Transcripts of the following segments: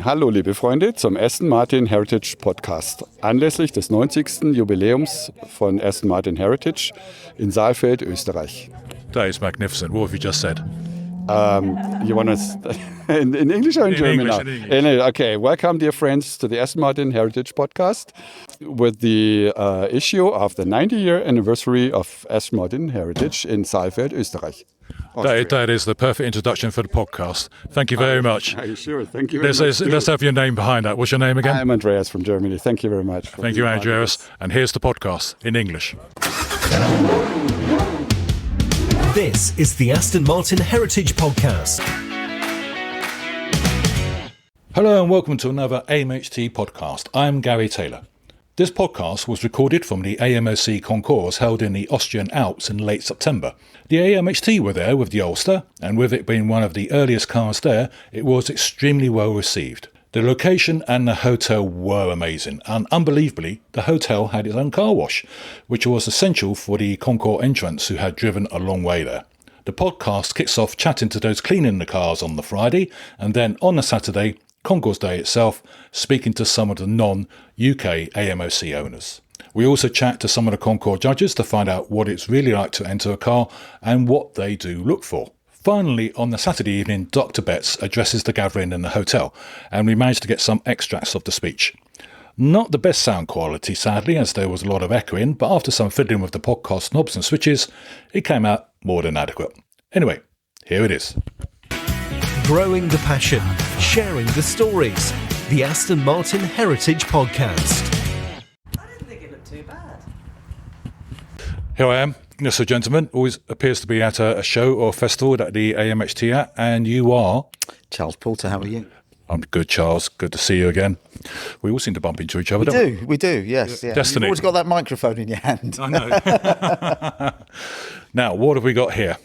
Hallo liebe Freunde zum Aston Martin Heritage Podcast. Anlässlich des 90. Jubiläums von Aston Martin Heritage in Saalfeld, Österreich. That is magnificent. What have you just said? You want to in English or in German English, now? in English. Okay, welcome dear friends to the Aston Martin Heritage Podcast with the issue of the 90-year anniversary of Aston Martin Heritage in Saalfeld, Österreich. That is the perfect introduction for the podcast. Thank you very much. Are you sure? Thank you very much. Let's have your name behind that. What's your name again? I'm Andreas from Germany. Thank you very much. Thank you, Andreas. And here's the podcast in English. This is the Aston Martin Heritage Podcast. Hello and welcome to another AMHT podcast. I'm Gary Taylor. This podcast was recorded from the AMOC Concours held in the Austrian Alps in late September. The AMHT were there with the Ulster, and with it being one of the earliest cars there, it was extremely well received. The location and the hotel were amazing, and unbelievably, the hotel had its own car wash, which was essential for the Concours entrants who had driven a long way there. The podcast kicks off chatting to those cleaning the cars on the Friday, and then on the Saturday, Concours Day itself, speaking to some of the non-UK AMOC owners. We also chat to some of the Concours judges to find out what it's really like to enter a car and what they do look for. Finally, on the Saturday evening, Dr. Betts addresses the gathering in the hotel, and we managed to get some extracts of the speech. Not the best sound quality, sadly, as there was a lot of echoing, but after some fiddling with the podcast knobs and switches, it came out more than adequate. Anyway, here it is. Growing the passion, sharing the stories. The Aston Martin Heritage Podcast. I didn't think it looked too bad. Here I am, yes, a gentleman, always appears to be at a show or festival that the AMHT at, and you are? Charles Porter, how are you? I'm good, Charles. Good to see you again. We all seem to bump into each other, don't we? We do, yes. Yeah. Destiny. You've always got that microphone in your hand. I know. Now, what have we got here?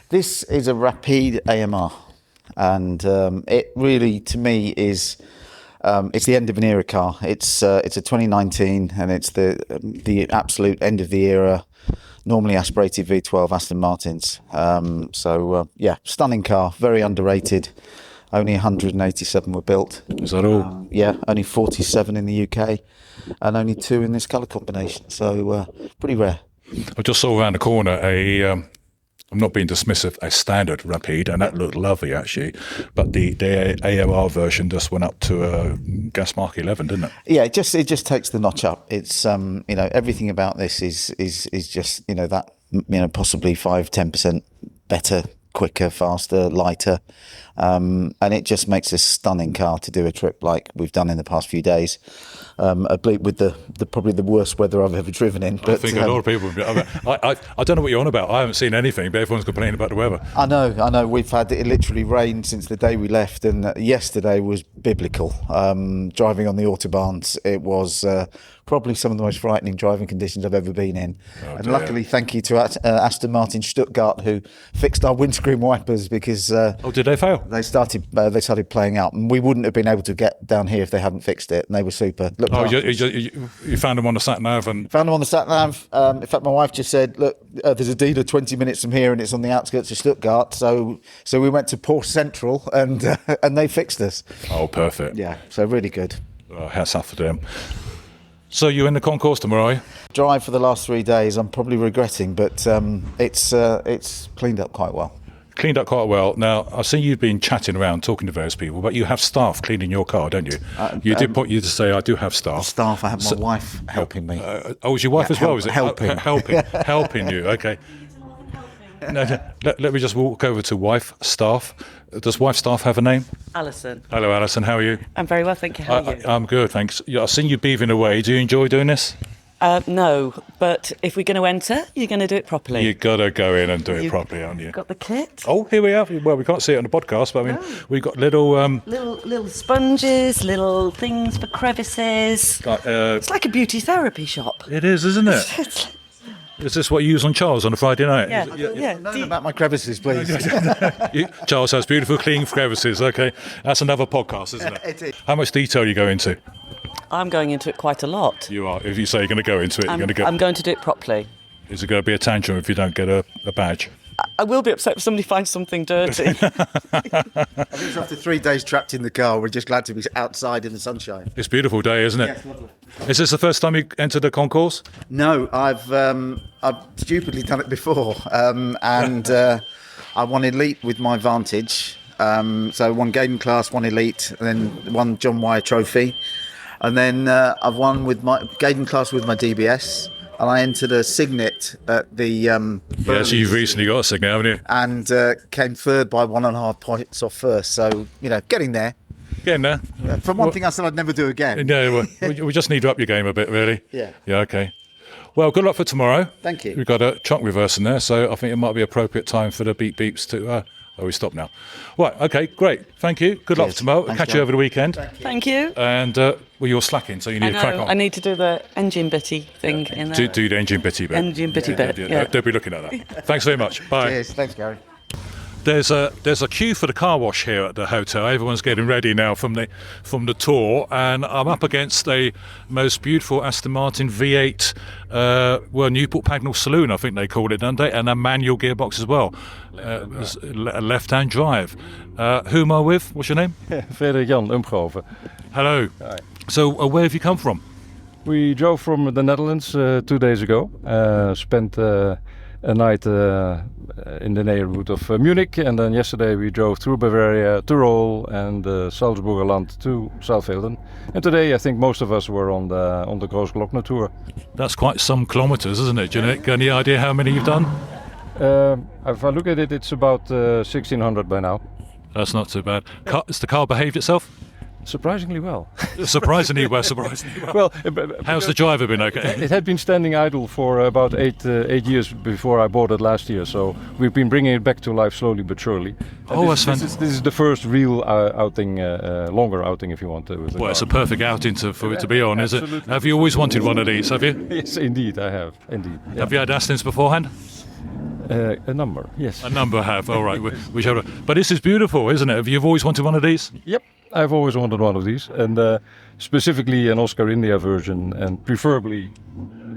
This is a Rapide AMR, and it really, to me, is it's the end of an era car. It's a 2019, and it's the absolute end of the era. Normally aspirated V12 Aston Martins. Stunning car, very underrated. Only 187 were built. Is that all? Only 47 in the UK, and only 2 in this colour combination. So pretty rare. I just saw around the corner I'm not being dismissive, a standard Rapide, and that looked lovely actually. But the AMR version just went up to a gas mark 11, didn't it? Yeah, it just takes the notch up. It's everything about this is just that possibly 5-10% better, quicker, faster, lighter, and it just makes a stunning car to do a trip like we've done in the past few days. With the probably the worst weather I've ever driven in. But, I think a lot of people. I don't know what you're on about. I haven't seen anything, but everyone's complaining about the weather. I know. We've had it literally rained since the day we left, and yesterday was biblical. Driving on the autobahns, it was probably some of the most frightening driving conditions I've ever been in. And luckily, thank you to Aston Martin Stuttgart, who fixed our windscreen wipers because did they fail? They started playing out, and we wouldn't have been able to get down here if they hadn't fixed it. And they were super. You found them on the sat nav and found them on the sat nav. In fact, my wife just said, "Look, there's a dealer 20 minutes from here, and it's on the outskirts of Stuttgart." So we went to Porsche Central, and they fixed us. Oh, perfect. Yeah, so really good. Hats off for them. So you're in the concourse tomorrow, are you? Drive for the last 3 days. I'm probably regretting, but it's cleaned up quite well. Cleaned up quite well. Now, I've seen you've been chatting around, talking to various people, but you have staff cleaning your car, don't you? You did put you to say, I do have staff. Staff, I have my wife helping me. Is your wife as well? Is it helping you? Okay. No, let me just walk over to wife, staff. Does wife staff have a name? Alison. Hello, Alison. How are you? I'm very well, thank you. How are you? I'm good, thanks. I've seen you beaving away. Do you enjoy doing this? No, but if we're going to enter, you're going to do it properly. You've got to go in and do it properly, aren't you? Got the kit. Oh, here we are. Well, we can't see it on the podcast, but I mean, we've got little... Little sponges, little things for crevices. It's like a beauty therapy shop. It is, isn't it? Is this what you use on Charles on a Friday night? Yeah. Know about my crevices, please. Charles has beautiful, clean crevices. Okay, that's another podcast, isn't it? It is. How much detail are you go into? I'm going into it quite a lot. You are. If you say you're going to go into it, you're going to go. I'm going to do it properly. Is it going to be a tantrum if you don't get a badge? I will be upset if somebody finds something dirty. I think after 3 days trapped in the car, we're just glad to be outside in the sunshine. It's a beautiful day, isn't it? Yes, lovely. Is this the first time you entered a concourse? No, I've stupidly done it before, and I won elite with my Vantage. So one Gaiden class, one elite, and then one John Wyer trophy, and then I've won with my Gaiden class with my DBS, and I entered a Signet at the. Yeah, so you've recently got a Signet, haven't you? And came third by 1.5 points off first. So getting there. Getting there. From one thing I said I'd never do again. Yeah, we just need to up your game a bit, really. Yeah. Yeah, okay. Well, good luck for tomorrow. Thank you. We've got a chunk reverse in there, so I think it might be appropriate time for the beep beeps to. We stop now. Right, okay, great. Thank you. Good luck for tomorrow. Thanks, Catch you John. over the weekend. Thank you. And you're slacking, so you need to crack on. I need to do the engine bitty thing in there. Do the engine bitty bit. Engine bitty bit. Yeah. Don't be looking at that. Thanks very much. Bye. Cheers. Thanks, Gary. There's a queue for the car wash here at the hotel. Everyone's getting ready now from the tour, and I'm up against a most beautiful Aston Martin V8, Newport Pagnell Saloon, I think they call it, don't they? And a manual gearbox as well, a left-hand drive. Who am I with? What's your name? Frederik Jan Umgroven. Hello. Hi. So where have you come from? We drove from the Netherlands 2 days ago. Spent a night in the neighborhood of Munich, and then yesterday we drove through Bavaria, Tyrol, and Salzburgerland to Southfielden. And today I think most of us were on the Großglockner tour. That's quite some kilometres, isn't it? Do you got any idea how many you've done? If I look at it, it's about 1,600 by now. That's not too bad. Has the car behaved itself? Surprisingly well. Surprisingly well. Well, how's the driver been? Okay. It had been standing idle for about 8 years before I bought it last year, so we've been bringing it back to life slowly but surely. This is the first real outing, longer outing, if you want to. Well, it's a perfect outing for it to be on, is it? Have you always wanted one of these? Have you? Yes, indeed, I have. Indeed. Yeah. Have you had Astons beforehand? A number, yes. A number have. All right. But this is beautiful, isn't it? Have you always wanted one of these? Yep. I've always wanted one of these, and specifically an Oscar India version, and preferably.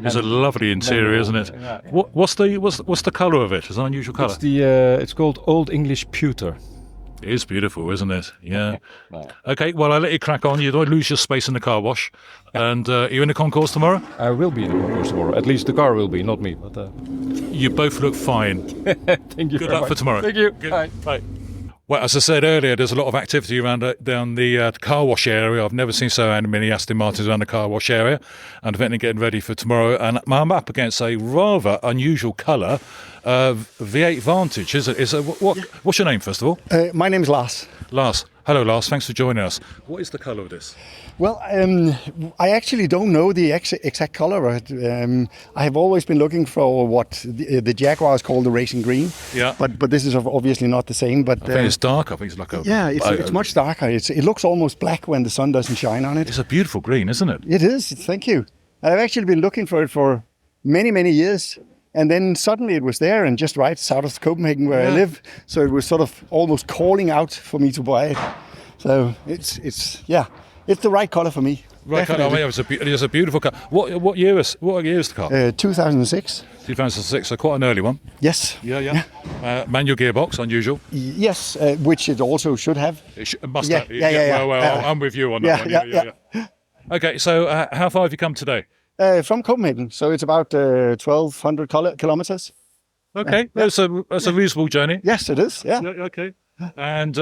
It's a lovely interior, isn't it? Yeah. What's the colour of it? It's an unusual colour. It's called Old English Pewter. It is beautiful, isn't it? Yeah. Okay. Well, I'll let you crack on. You don't lose your space in the car wash, and you're in the concourse tomorrow. I will be in the concourse tomorrow. At least the car will be, not me. But you both look fine. Thank you. Good luck for tomorrow. Thank you. Good. Bye. Bye. Well, as I said earlier, there's a lot of activity around down the car wash area. I've never seen so many Aston Martins around the car wash area, and I'm getting ready for tomorrow. And I'm up against a rather unusual colour, V8 Vantage. What's your name, first of all? My name's Lars. Lars. Hello, Lars. Thanks for joining us. What is the colour of this? Well, I actually don't know the exact color. I have always been looking for what the Jaguars call the racing green. Yeah. But this is obviously not the same. But I think it's dark. I think it's like a... Yeah, it's much darker. It looks almost black when the sun doesn't shine on it. It's a beautiful green, isn't it? It is. Thank you. I've actually been looking for it for many, many years. And then suddenly it was there and just right south of Copenhagen where I live. So it was sort of almost calling out for me to buy it. So it's the right color for me. Right color. I mean, it's a beautiful color. What year is the car? 2006. 2006. So quite an early one. Yes. Yeah. Manual gearbox, unusual. Yes, which it also should have. It must Yeah, have. yeah. Well, I'm with you on that one. Yeah. Okay, so how far have you come today? From Copenhagen, so it's about 1,200 kilometers. Okay, that's a reasonable journey. Yes, it is. Yeah. Okay, and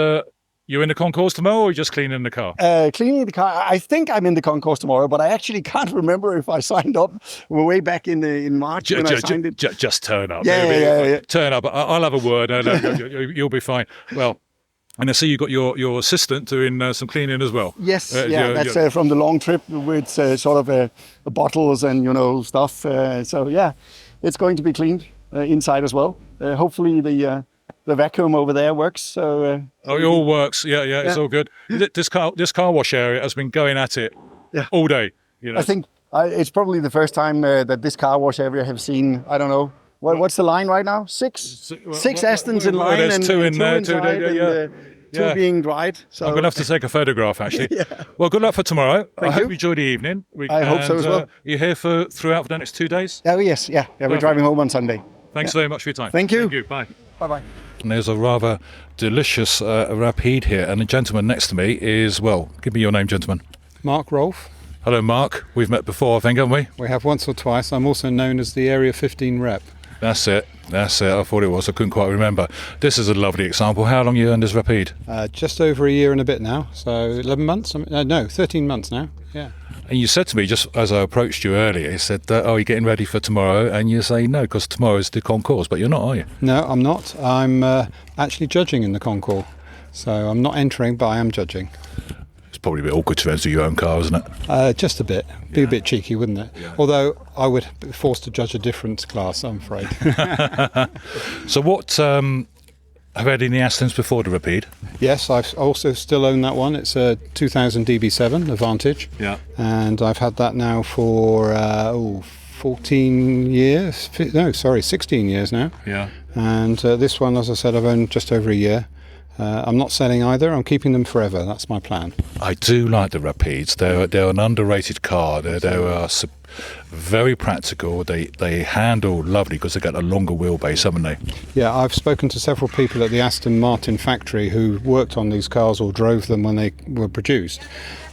you're in the concourse tomorrow, or you're just cleaning the car? Cleaning the car. I think I'm in the concourse tomorrow, but I actually can't remember if I signed up way back in March when I signed it. Just turn up. Yeah. Turn up. I'll have a word. You'll be fine. Well. And I see you got your assistant doing some cleaning as well. Yes, that's from the long trip with sort of bottles and stuff. So yeah, it's going to be cleaned inside as well. Hopefully the vacuum over there works. So it all works. Yeah, it's all good. This car wash area has been going at it all day. I think it's probably the first time that this car wash area have seen. I don't know. What's the line right now? Six Astons in line, there's and two in there, two being dried. So I'm going to have to take a photograph, actually. Well, good luck for tomorrow. I hope you enjoy the evening. I hope so as well. You're here throughout for the next 2 days? Oh, yes. Yeah. We're driving home on Sunday. Thanks very much for your time. Thank you. Bye. Bye-bye. And there's a rather delicious rapide here, and the gentleman next to me is, well, give me your name, gentleman. Mark Rolfe. Hello, Mark. We've met before, I think, haven't we? We have once or twice. I'm also known as the Area 15 rep. That's it. I thought it was. I couldn't quite remember. This is a lovely example. How long you owned this rapide? Just over a year and a bit now. So 11 months? 13 months now. Yeah. And you said to me, just as I approached you earlier, you said, oh, you're getting ready for tomorrow? And you say, no, because tomorrow is the concours. But you're not, are you? No, I'm not. I'm actually judging in the concours. So I'm not entering, but I am judging. It's probably a bit awkward to enter your own car, isn't it? Just a bit. Be a bit cheeky, wouldn't it? Yeah. Although I would be forced to judge a different class, I'm afraid. So what, have you had any Astons before the Rapide? Yes, I also still own that one. It's a 2000 DB7 Advantage. Yeah. And I've had that now for 14 years. 16 years now. Yeah. And this one, as I said, I've owned just over a year. I'm not selling either. I'm keeping them forever. That's my plan. I do like the Rapides. They're an underrated car. They're very practical. They handle lovely because they've got a longer wheelbase, haven't they? Yeah, I've spoken to several people at the Aston Martin factory who worked on these cars or drove them when they were produced.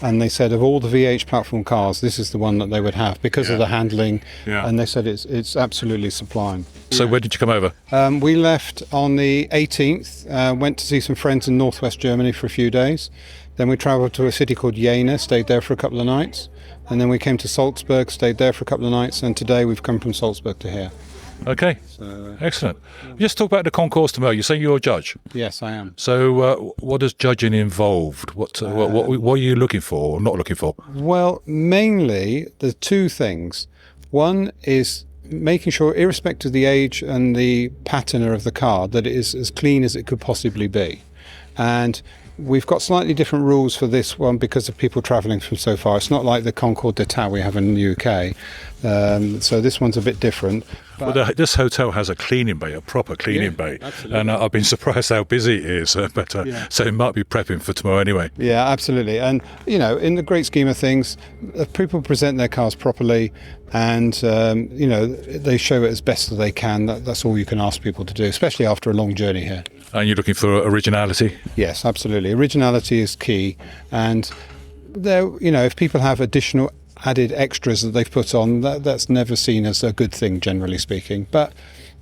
And they said of all the VH platform cars, this is the one that they would have because of the handling. Yeah. And they said it's absolutely sublime. So where did you come over? We left on the 18th, went to see some friends in northwest Germany for a few days. Then we travelled to a city called Jena, stayed there for a couple of nights. And then we came to Salzburg, stayed there for a couple of nights. And today we've come from Salzburg to here. Okay, so, excellent. Just talk about the concours tomorrow. You say you're a judge. Yes, I am. So what does judging involved? What are you looking for or not looking for? Well, mainly the two things. One is making sure, irrespective of the age and the patina of the car, that it is as clean as it could possibly be. And we've got slightly different rules for this one because of people travelling from so far. It's not like the Concours d'État we have in the UK. So this one's a bit different. Well, this hotel has a cleaning bay, a proper cleaning bay. Absolutely. And I've been surprised how busy it is. So it might be prepping for tomorrow anyway. Yeah, absolutely. And, in the great scheme of things, if people present their cars properly and, they show it as best as they can, that's all you can ask people to do, especially after a long journey here. And you're looking for originality? Yes, absolutely. Originality is key. And there, if people have additional added extras that they've put on, that's never seen as a good thing, generally speaking. But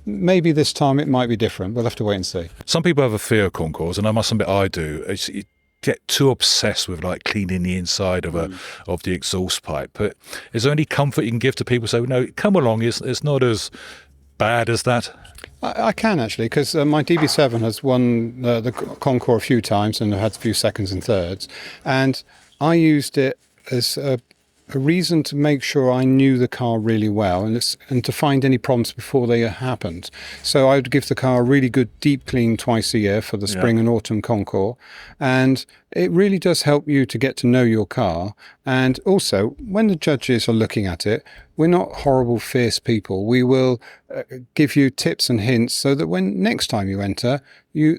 maybe this time it might be different. We'll have to wait and see. Some people have a fear of concours, and I must admit I do. You get too obsessed with cleaning the inside of the exhaust pipe. But is there any comfort you can give to people? So no, come along. It's not as bad as that. I can actually, because my DB7 has won the Concours a few times and had a few seconds and thirds, and I used it as a reason to make sure I knew the car really well and to find any problems before they happened. So I would give the car a really good deep clean twice a year for the spring and autumn Concours, and it really does help you to get to know your car. And also, when the judges are looking at it, we're not horrible, fierce people. We will give you tips and hints so that when next time you enter,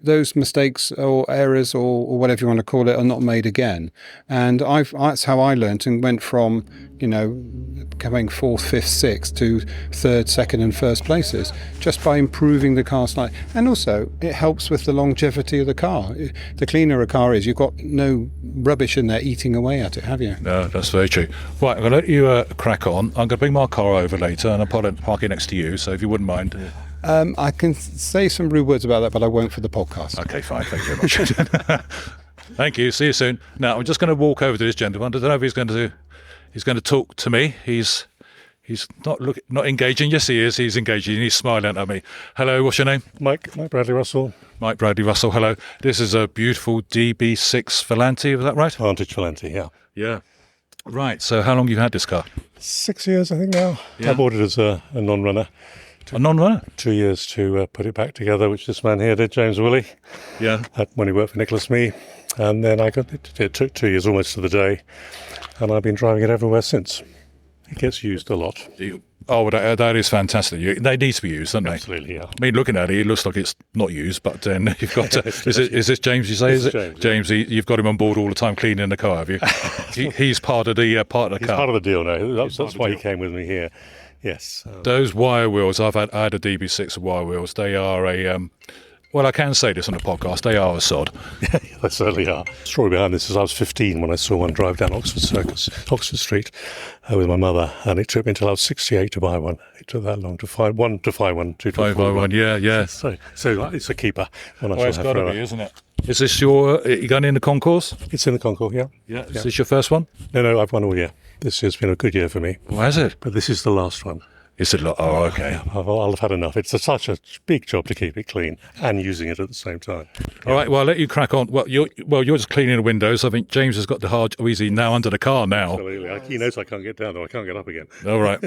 those mistakes or errors or whatever you want to call it are not made again. And that's how I learnt and went from, coming 4th, 5th, 6th to 3rd, 2nd and 1st places, just by improving the car slightly. And also, it helps with the longevity of the car. The cleaner a car is, you've got no rubbish in there eating away at it, have you? No, that's very true. Right, I'm going to let you crack on. I'm going to bring my car over later and I'll park it next to you, so if you wouldn't mind. I can say some rude words about that, but I won't for the podcast. Okay, fine. Thank you very much. Thank you. See you soon. Now, I'm just going to walk over to this gentleman. I don't know if he's going to talk to me. He's not engaging. Yes, he is. He's engaging. He's smiling at me. Hello, what's your name? Mike Bradley Russell. Mike Bradley Russell, hello. This is a beautiful DB6 Volante, is that right? Vantage Volante, yeah. Yeah. Right, so how long have you had this car? 6 years, I think now. Yeah. I bought it as a non-runner. A non-runner? 2 years to put it back together, which this man here did, James Woolley. Yeah. When he worked for Nicholas Mee. And then it took 2 years almost to the day. And I've been driving it everywhere since. It gets used a lot. Oh, that is fantastic. They need to be used, don't they? Absolutely, yeah. I mean, looking at it looks like it's not used, but then you've got to... is this James, you say? Is it James, James, yeah. you've got him on board all the time cleaning the car, have you? He's part of the car. He's part of the deal now. That's why he came with me here. Yes. Those wire wheels, I had a DB6 of wire wheels. They are Well, I can say this on the podcast. They are a sod. Yeah, they certainly are. The story behind this is I was 15 when I saw one drive down Oxford Street with my mother, and it took me until I was 68 to buy one. It took that long to find one, to find one, to Buy one, yeah. So it's a keeper. Well, it's got to be, isn't it? Is this you going in the concours? It's in the Concours, yeah. Is this your first one? No, I've won all year. This has been a good year for me. Why is it? But this is the last one. Is it? Oh, okay. I'll have had enough. It's such a big job to keep it clean and using it at the same time. All right. Well, I'll let you crack on. Well, you're just cleaning the windows. I think James has got the hard. Oh, he's now under the car now. Absolutely. He knows I can't get down, though. I can't get up again. All right.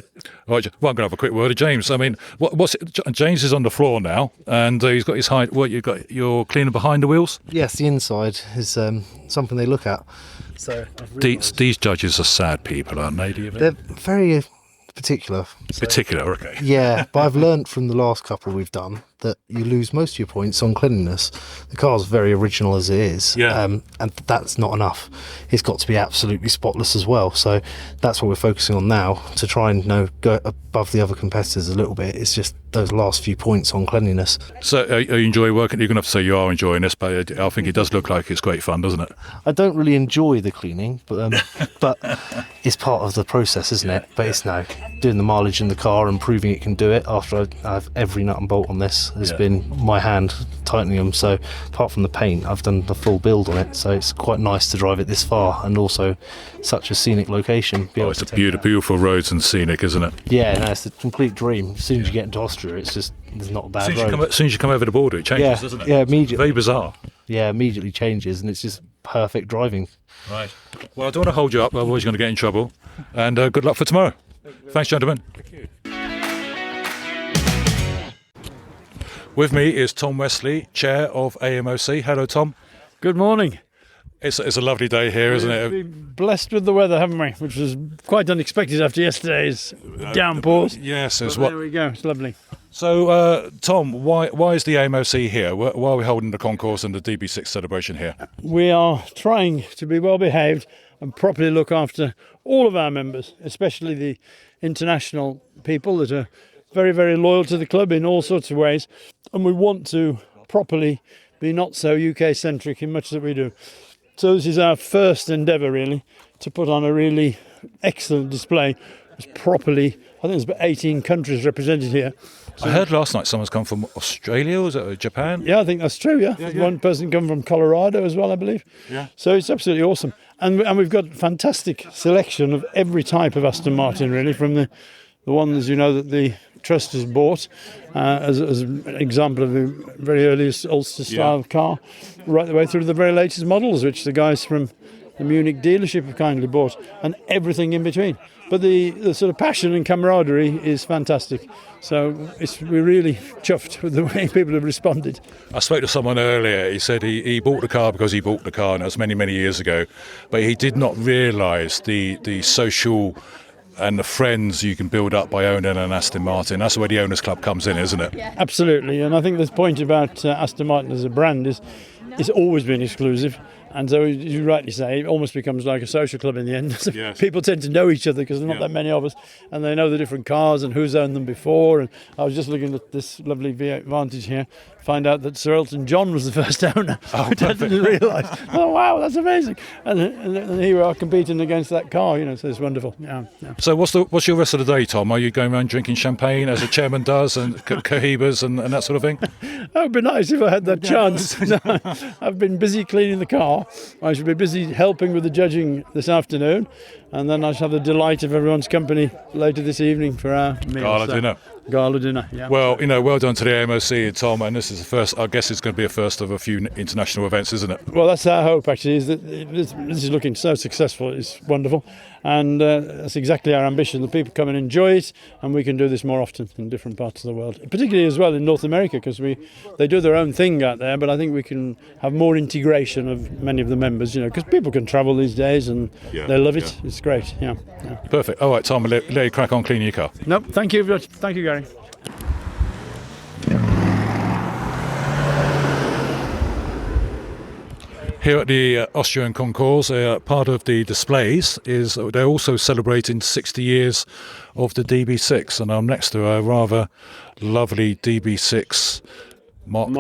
All right. Well, I'm going to have a quick word of James. I mean, what's it? James is on the floor now, and he's got his height. What you're cleaning behind the wheels? Yes, the inside is something they look at. So these judges are sad people, aren't they? Do you think? They're very particular. Particular, okay. Yeah, but I've learnt from the last couple we've done that you lose most of your points on cleanliness. The car's very original as it is, and that's not enough. It's got to be absolutely spotless as well. So that's what we're focusing on now, to try and go above the other competitors a little bit. It's just those last few points on cleanliness. So are you enjoying working? You're going to have to say you are enjoying this, but I think it does look like it's great fun, doesn't it? I don't really enjoy the cleaning, but it's part of the process, isn't it? But it's doing the mileage in the car and proving it can do it after I have every nut and bolt on this has been my hand tightening them. So apart from the paint, I've done the full build on it. So it's quite nice to drive it this far, and also such a scenic location. It's a beautiful roads and scenic, isn't it? Yeah, it's a complete dream. As soon as you get into Austria, it's not a bad road. As soon as you come over the border, it changes, doesn't it? Yeah, immediately. Very bizarre. Yeah, immediately changes, and it's just perfect driving. Right. Well, I don't want to hold you up, otherwise you're going to get in trouble. And good luck for tomorrow. Thanks, gentlemen. Thank you. With me is Tom Wesley, Chair of AMOC. Hello, Tom. Good morning. It's a lovely day here, isn't it? We've been blessed with the weather, haven't we? Which was quite unexpected after yesterday's downpours. Yes, there we go. It's lovely. So, Tom, why is the AMOC here? Why are we holding the concourse and the DB6 celebration here? We are trying to be well behaved and properly look after all of our members, especially the international people that are very, very loyal to the club in all sorts of ways. And we want to properly be not so UK-centric in much that we do. So this is our first endeavour, really, to put on a really excellent display. It's properly, I think there's about 18 countries represented here. So I heard last night someone's come from Australia, was it Japan? Yeah, I think that's true, yeah. One person come from Colorado as well, I believe. Yeah. So it's absolutely awesome. And we've got a fantastic selection of every type of Aston Martin, really, from the ones, that the Trust has bought as an example of the very earliest Ulster style car, right the way through to the very latest models, which the guys from the Munich dealership have kindly bought, and everything in between. But the sort of passion and camaraderie is fantastic. So we're really chuffed with the way people have responded. I spoke to someone earlier. He said he bought the car because he bought the car, and that was many, many years ago. But he did not realise the social and the friends you can build up by owning an Aston Martin. That's where the Owners Club comes in, isn't it? Absolutely. And I think this point about Aston Martin as a brand is it's always been exclusive. And so, as you rightly say, it almost becomes like a social club in the end. Yes. People tend to know each other because there's not that many of us, and they know the different cars and who's owned them before. And I was just looking at this lovely V8 Vantage here, find out that Sir Elton John was the first owner, which I didn't realise. Oh, wow, that's amazing. And here we are competing against that car, so it's wonderful. Yeah. So what's your rest of the day, Tom? Are you going around drinking champagne, as the chairman does, and cohibas and that sort of thing? It would be nice if I had that chance. No, I've been busy cleaning the car. I should be busy helping with the judging this afternoon, and then I shall have the delight of everyone's company later this evening for our meal. Gala dinner, yeah. Well, well done to the AMOC, Tom, and this is the first, I guess it's going to be a first of a few international events, isn't it? Well, that's our hope, actually, is that this is looking so successful. It's wonderful, and that's exactly our ambition, that people come and enjoy it, and we can do this more often in different parts of the world, particularly as well in North America, because they do their own thing out there, but I think we can have more integration of many of the members, because people can travel these days, and they love it. It's great, yeah. Perfect. All right, Tom, let you crack on cleaning your car. No, thank you, Gary. Here at the Austrian Concours, part of the displays is they're also celebrating 60 years of the DB6, and I'm next to a rather lovely DB6 Mark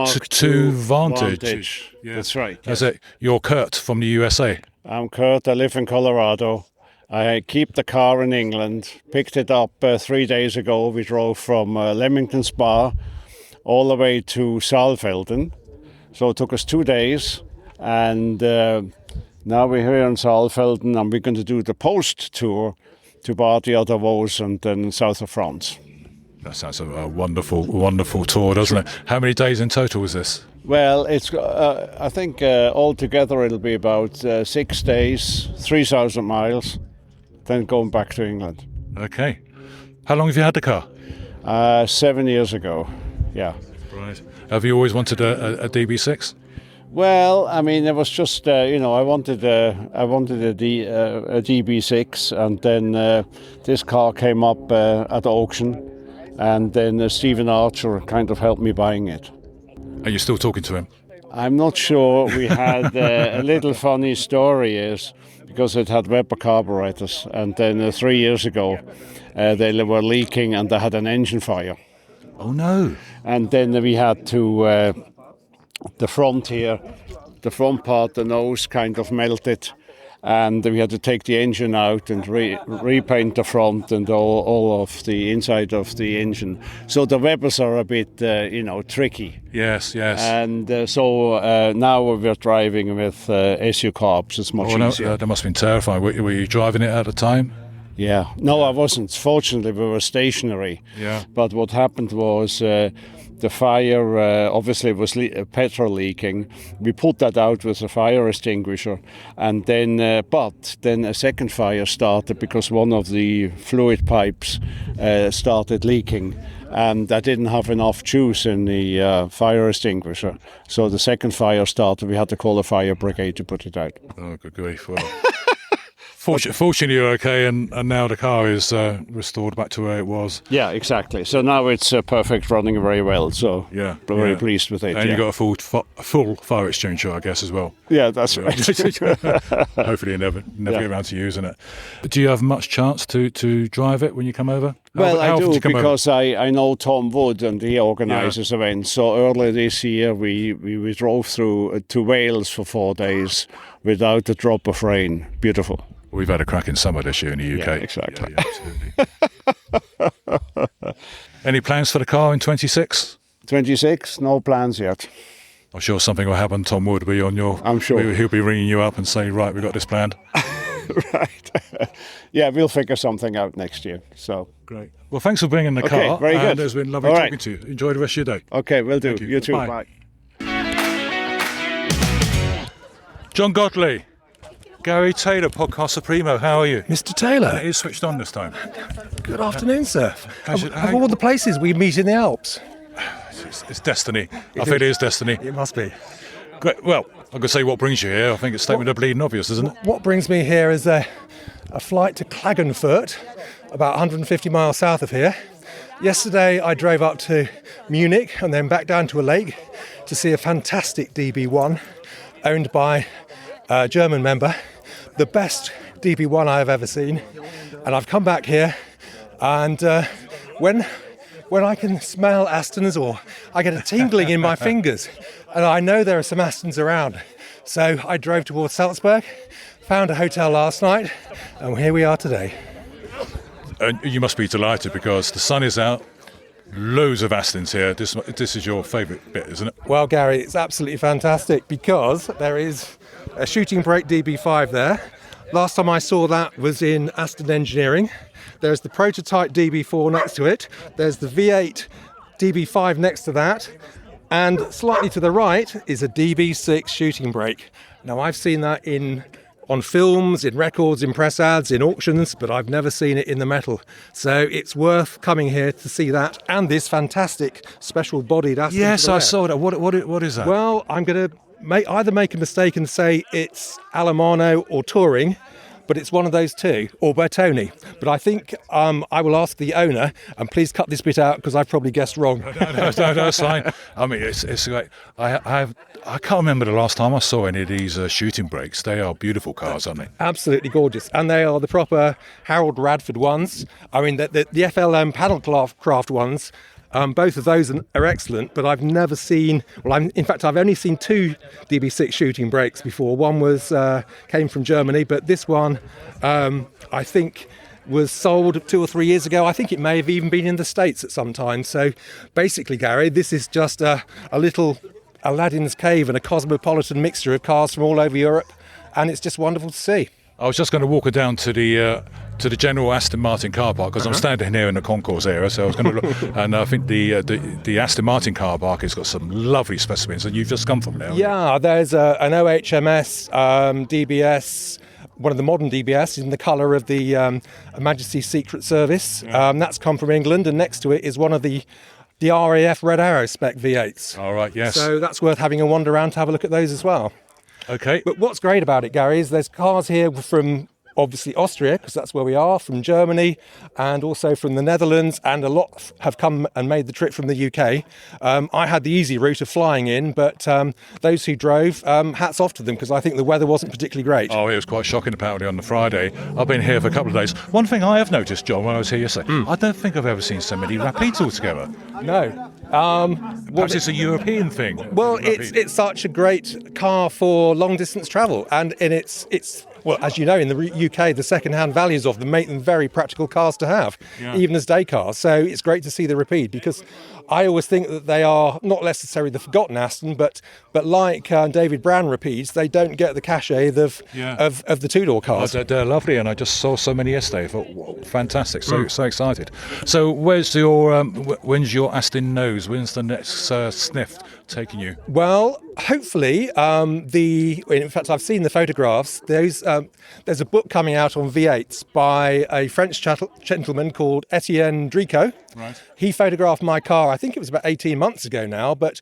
II Vantage. Yeah. That's right. That's it. You're Kurt from the USA. I'm Kurt. I live in Colorado. I keep the car in England. Picked it up 3 days ago. We drove from Leamington Spa all the way to Saalfelden. So it took us 2 days. And now we're here in Saalfelden, and we're going to do the post tour to Barty, Ottervaux, and then south of France. That sounds a wonderful, wonderful tour, doesn't it? How many days in total is this? Well, it's I think altogether it'll be about 6 days, 3,000 miles, then going back to England. Okay. How long have you had the car? 7 years ago, yeah. Right. Have you always wanted a DB6? Well, I mean, it was just I wanted a DB6, and then this car came up at auction, and then Stephen Archer kind of helped me buying it. Are you still talking to him? I'm not sure. We had a little funny story is because it had Weber carburetors, and then 3 years ago they were leaking and they had an engine fire. Oh no! And then we had to the front here, the front part, the nose kind of melted, and we had to take the engine out and repaint the front and all of the inside of the engine. So the Webers are a bit, tricky. Yes. And so now we're driving with SU carbs. It's much easier. That must have been terrifying. Were you driving it at the time? Yeah. No, I wasn't. Fortunately, we were stationary. Yeah. But what happened was the fire, obviously, was petrol leaking. We put that out with a fire extinguisher. And then, but then a second fire started because one of the fluid pipes started leaking. And I didn't have enough juice in the fire extinguisher. So the second fire started. We had to call the fire brigade to put it out. Oh, good grief. Well, fortunately, you're okay, and now the car is restored back to where it was. Yeah, exactly. So now it's perfect, running very well. So yeah, very pleased with it. And you got a full fire exchanger, I guess, as well. Yeah, that's right. Hopefully, you never get around to using it. Do you have much chance to drive it when you come over? Well, I do because I know Tom Wood and he organises events. So earlier this year we drove through to Wales for 4 days without a drop of rain. Beautiful. We've had a cracking summer this year in the UK. Yeah, exactly. Yeah, absolutely. Any plans for the car in 26? 26? No plans yet. I'm sure something will happen. Tom Wood will be on your... I'm sure. He'll be ringing you up and saying, right, we've got this planned. Right. Yeah, we'll figure something out next year. So great. Well, thanks for bringing the car. Okay, very good. It's been lovely talking to you. Enjoy the rest of your day. Okay, will do. Thank you. You too. Bye. John Godley. Gary Taylor, Podcast Supremo, how are you? Mr. Taylor. It is switched on this time. Good afternoon, sir. Of all the places we meet in the Alps. It's destiny. I think it is destiny. It must be. Great. Well, I'm going to say what brings you here. I think it's statement of bleeding obvious, isn't it? What brings me here is a flight to Klagenfurt, about 150 miles south of here. Yesterday I drove up to Munich and then back down to a lake to see a fantastic DB1 owned by a German member, the best DB1 I have ever seen. And I've come back here, and when I can smell Astons, or I get a tingling in my fingers, and I know there are some Astons around. So I drove towards Salzburg, found a hotel last night, and here we are today. And you must be delighted because the sun is out, loads of Astons here. This is your favourite bit, isn't it? Well, Gary, it's absolutely fantastic because there is a shooting brake DB5 there. Last time I saw that was in Aston Engineering. There's the prototype DB4 next to it. There's the V8 DB5 next to that. And slightly to the right is a DB6 shooting brake. Now, I've seen that on films, in records, in press ads, in auctions, but I've never seen it in the metal. So it's worth coming here to see that and this fantastic special bodied Aston. Yes, I saw that. What is that? Well, I'm going to either make a mistake and say it's Alemanno or Touring, but it's one of those two, or Bertoni. But I think I will ask the owner, and please cut this bit out because I've probably guessed wrong. No, that's fine. I mean, it's like I can't remember the last time I saw any of these shooting brakes. They are beautiful cars, aren't they? Absolutely gorgeous, and they are the proper Harold Radford ones. I mean, the FLM panel craft ones. Both of those are excellent, but I've never seen. I've only seen 2 DB6 shooting brakes before. One came from Germany, but this one, I think, was sold 2 or 3 years ago. I think it may have even been in the States at some time. So basically, Gary, this is just a little Aladdin's cave and a cosmopolitan mixture of cars from all over Europe, and it's just wonderful to see. I was just going to walk her down to the general Aston Martin car park, because I'm standing here in the concourse area, so I was going to look, and I think the Aston Martin car park has got some lovely specimens, and you've just come from there. Yeah, there's an OHMS DBS, one of the modern DBS in the colour of the Her Majesty's Secret Service. That's come from England, and next to it is one of the RAF Red Arrow spec V8s. All right, yes. So that's worth having a wander around to have a look at those as well. Okay. But what's great about it, Gary, is there's cars here from obviously Austria, because that's where we are, from Germany, and also from the Netherlands, and a lot have come and made the trip from the UK. I had the easy route of flying in, but those who drove, hats off to them, because I think the weather wasn't particularly great. Oh, it was quite shocking apparently on the Friday. I've been here for a couple of days. One thing I have noticed, John, when I was here yesterday, I don't think I've ever seen so many Rapides altogether. No. Perhaps it's a European thing. Well, it's such a great car for long distance travel, and it's well, as you know, in the UK, the second-hand values of them make them very practical cars to have, even as day cars. So it's great to see the Rapide, because I always think that they are not necessarily the forgotten Aston, but like David Brown Rapides, they don't get the cachet of the two-door cars. Oh, they're lovely, and I just saw so many yesterday. I thought, whoa, fantastic, so excited. So when's your Aston nose? When's the next sniff taking you? Well, hopefully, in fact, I've seen the photographs. There's a book coming out on V8s by a French gentleman called Etienne Drico. Right. He photographed my car, I think it was about 18 months ago now, but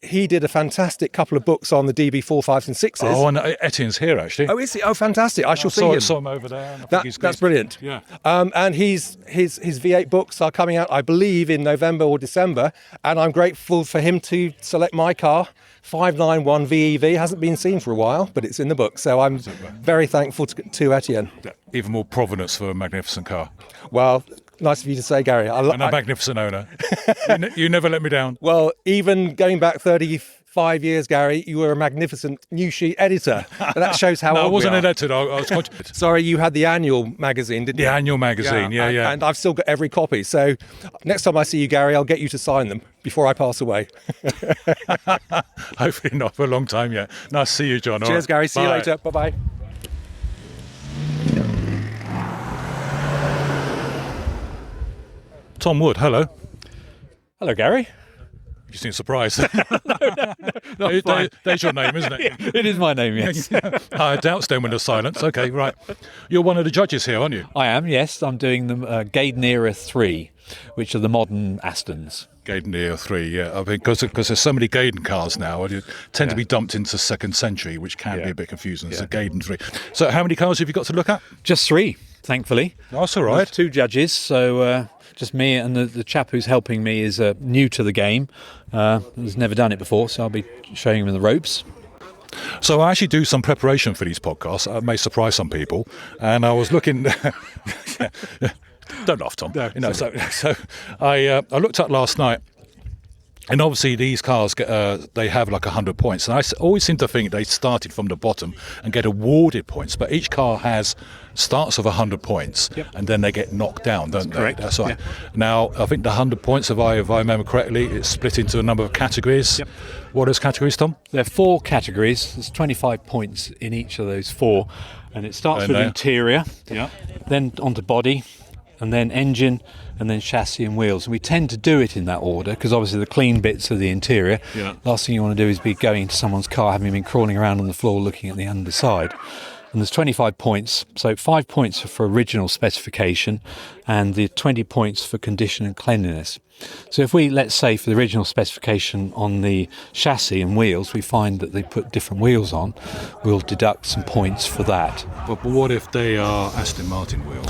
he did a fantastic couple of books on the DB4, 5s and 6s. Oh, and Etienne's here, actually. Oh, is he? Oh, fantastic. I shall see him. I saw him over there. That's brilliant. Yeah. And his V8 books are coming out, I believe, in November or December, and I'm grateful for him to select my car. 591 VEV hasn't been seen for a while, but it's in the book, so I'm very thankful to Etienne. Even more provenance for a magnificent car. Well, nice of you to say, Gary. And a magnificent owner. You never let me down. Well, even going back 35 years, Gary, you were a magnificent new sheet editor. That shows how no, old I wasn't we an are. editor. I was Sorry, you had the annual magazine, didn't you? The annual magazine, yeah. And I've still got every copy. So next time I see you, Gary, I'll get you to sign them before I pass away. Hopefully not for a long time yet. Nice to see you, John. Cheers, Gary. See you later. Bye-bye. Tom Wood, hello. Hello, Gary. You seem surprised. No, there's your name, isn't it? It is my name, yes. I doubt stone window silence. Okay, right. You're one of the judges here, aren't you? I am, yes. I'm doing the Gaydon Era 3, which are the modern Astons. Gaydon Era 3, yeah. I mean, because there's so many Gaydon cars now, you tend to be dumped into second century, which can be a bit confusing. So Gaydon 3. So how many cars have you got to look at? Just 3, thankfully. That's all right. There's 2 judges, so just me, and the chap who's helping me is new to the game. Has never done it before, so I'll be showing him the ropes. So I actually do some preparation for these podcasts. It may surprise some people. And I was looking... Don't laugh, Tom. No, so I looked up last night, and obviously these cars they have like 100 points, and I always seem to think they started from the bottom and get awarded points, but each car starts with 100 points, and then they get knocked down, don't they? Correct. That's right. Yeah. Now I think the 100 points, if I remember correctly, it's split into a number of categories. Yep. What are those categories, Tom? There are 4 categories. There's 25 points in each of those 4, and it starts with interior, then onto body, and then engine, and then chassis and wheels. And we tend to do it in that order because obviously the clean bits are the interior. Yeah. Last thing you want to do is be going into someone's car having been crawling around on the floor looking at the underside. And there's 25 points, so 5 points for original specification and the 20 points for condition and cleanliness. So if we, let's say for the original specification on the chassis and wheels, we find that they put different wheels on, we'll deduct some points for that. But what if they are Aston Martin wheels?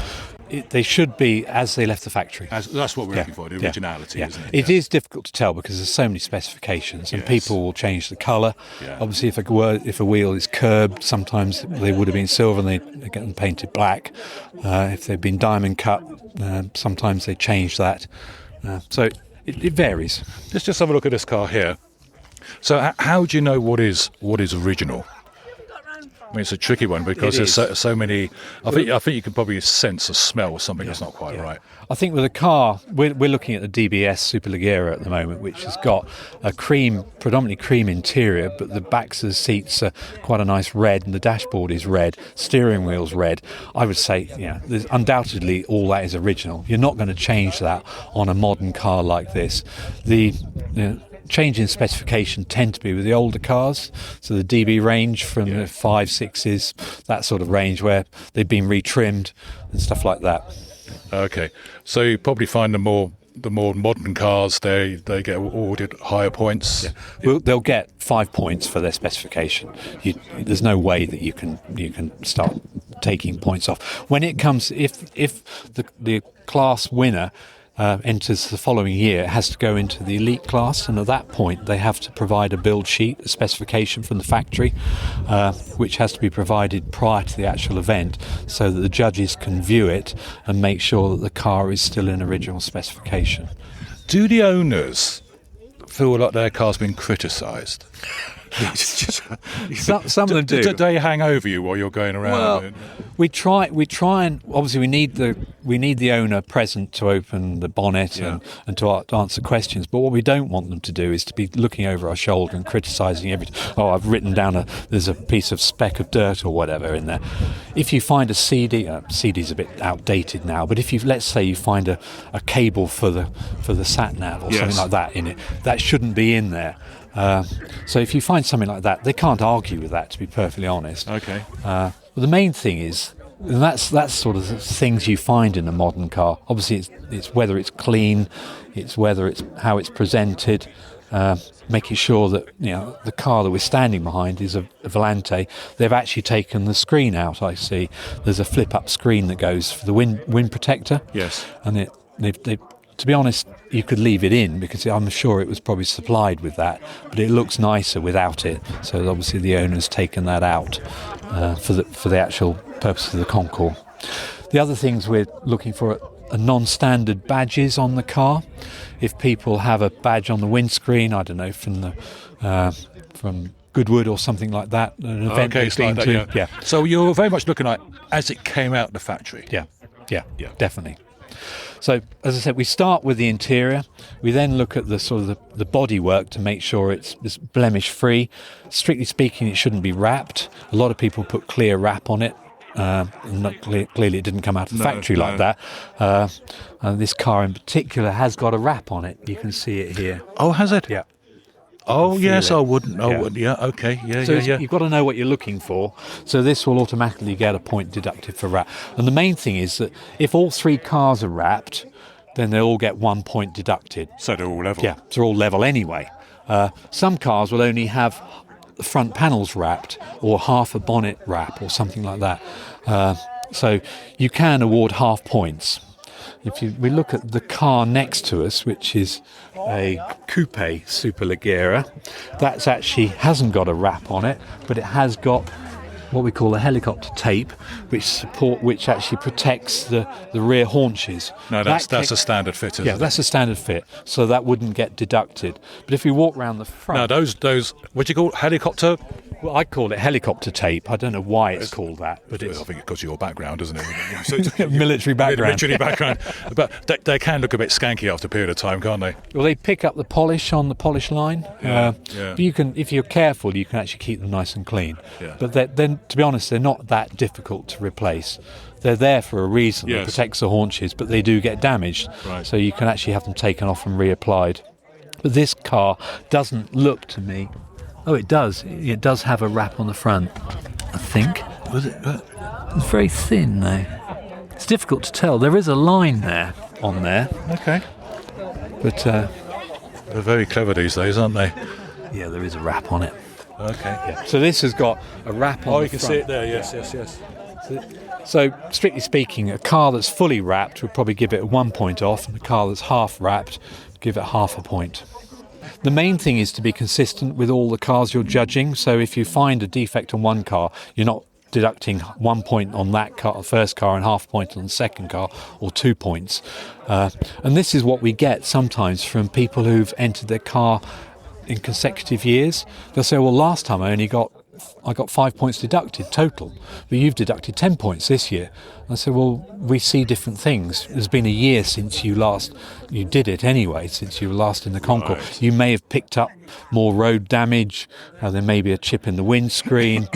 They should be as they left the factory. That's what we're looking for, the originality, isn't it? It is difficult to tell because there's so many specifications and people will change the colour. Yeah. Obviously, if a wheel is curbed, sometimes they would have been silver and they get them painted black. If they've been diamond cut, sometimes they change that. So it varies. Let's just have a look at this car here. So how do you know what is original? I mean, it's a tricky one because there's so many. I think you can probably sense a smell of something that's not quite right. I think with a car, we're looking at the DBS Superleggera at the moment, which has got a predominantly cream interior, but the backs of the seats are quite a nice red, and the dashboard is red, steering wheel's red. I would say, there's undoubtedly all that is original. You're not going to change that on a modern car like this. The change in specification tend to be with the older cars, so the DB range from the 5, 6s, that sort of range where they've been retrimmed and stuff like that. Okay, so you probably find the more modern cars, they get awarded higher points. Well, they'll get 5 points for their specification. There's no way that you can start taking points off. When it comes, if the class winner enters the following year, it has to go into the elite class, and at that point they have to provide a build sheet, a specification from the factory, which has to be provided prior to the actual event so that the judges can view it and make sure that the car is still in original specification. Do the owners feel like their car's been criticised? Some of them do. Do they hang over you while you're going around? Well, we try and obviously we need the owner present to open the bonnet and to answer questions. But what we don't want them to do is to be looking over our shoulder and criticising everything. Oh, I've written down there's a piece of speck of dirt or whatever in there. If you find a CD's a bit outdated now, but if let's say you find a cable for the sat nav or something like that in it, that shouldn't be in there. So if you find something like that, they can't argue with that, to be perfectly honest. Okay. But the main thing is, and that's sort of the things you find in a modern car. Obviously, it's whether it's clean, it's whether it's how it's presented, making sure that the car that we're standing behind is a Volante. They've actually taken the screen out. I see there's a flip-up screen that goes for the wind protector. Yes. And they've to be honest, you could leave it in because I'm sure it was probably supplied with that, but it looks nicer without it. So obviously the owner's taken that out for the actual purpose of the Concours. The other things we're looking for are non-standard badges on the car. If people have a badge on the windscreen, I don't know, from Goodwood or something like that, an event it's like that, yeah. So you're very much looking at as it came out the factory. Yeah, definitely. So, as I said, we start with the interior. We then look at the sort of the bodywork to make sure it's blemish-free. Strictly speaking, it shouldn't be wrapped. A lot of people put clear wrap on it. Clearly, it didn't come out of the factory like that. And this car in particular has got a wrap on it. You can see it here. Oh, has it? Yeah. Oh, yes, I wouldn't. Yeah, okay. So you've got to know what you're looking for. So this will automatically get a point deducted for wrap. And the main thing is that if all 3 cars are wrapped, then they'll all get 1 point deducted. So they're all level? Yeah, they're all level anyway. Some cars will only have the front panels wrapped or half a bonnet wrap or something like that. So you can award half points. We look at the car next to us, which is a coupe Superleggera, that's actually hasn't got a wrap on it, but it has got what we call a helicopter tape, which actually protects the rear haunches. No, that's a standard fit, isn't it? Yeah, that's a standard fit, so that wouldn't get deducted. But if we walk round the front... No, those what do you call it? Helicopter? Well, I call it helicopter tape. I don't know why it's called that, but I think it's because of your background, isn't it? Military background. Military background. But they can look a bit skanky after a period of time, can't they? Well, they pick up the polish on the polish line. Yeah. But you can, if you're careful, you can actually keep them nice and clean. Yeah. But then, to be honest, they're not that difficult to replace. They're there for a reason. Yes. It protects the haunches, but they do get damaged. Right. So you can actually have them taken off and reapplied. But this car doesn't look to me... Oh, it does. It does have a wrap on the front, I think. Was it? It's very thin, though. It's difficult to tell. There is a line there, on there. Okay. But... they're very clever these days, aren't they? Yeah, there is a wrap on it. Okay. Yeah. So this has got a wrap on Oh, the you can front. see it there, yes. So, strictly speaking, a car that's fully wrapped would probably give it 1 point off, and a car that's half wrapped would give it half a point. The main thing is to be consistent with all the cars you're judging. So if you find a defect on one car, you're not deducting 1 point on that car, first car, and half point on the second car, or 2 points. And this is what we get sometimes from people who've entered their car in consecutive years. They'll say, well, last time I got 5 points deducted total, but you've deducted 10 points this year. I said, well, we see different things. There's been a year since you did it anyway, since you were last in the concours. Right. You may have picked up more road damage. There may be a chip in the windscreen.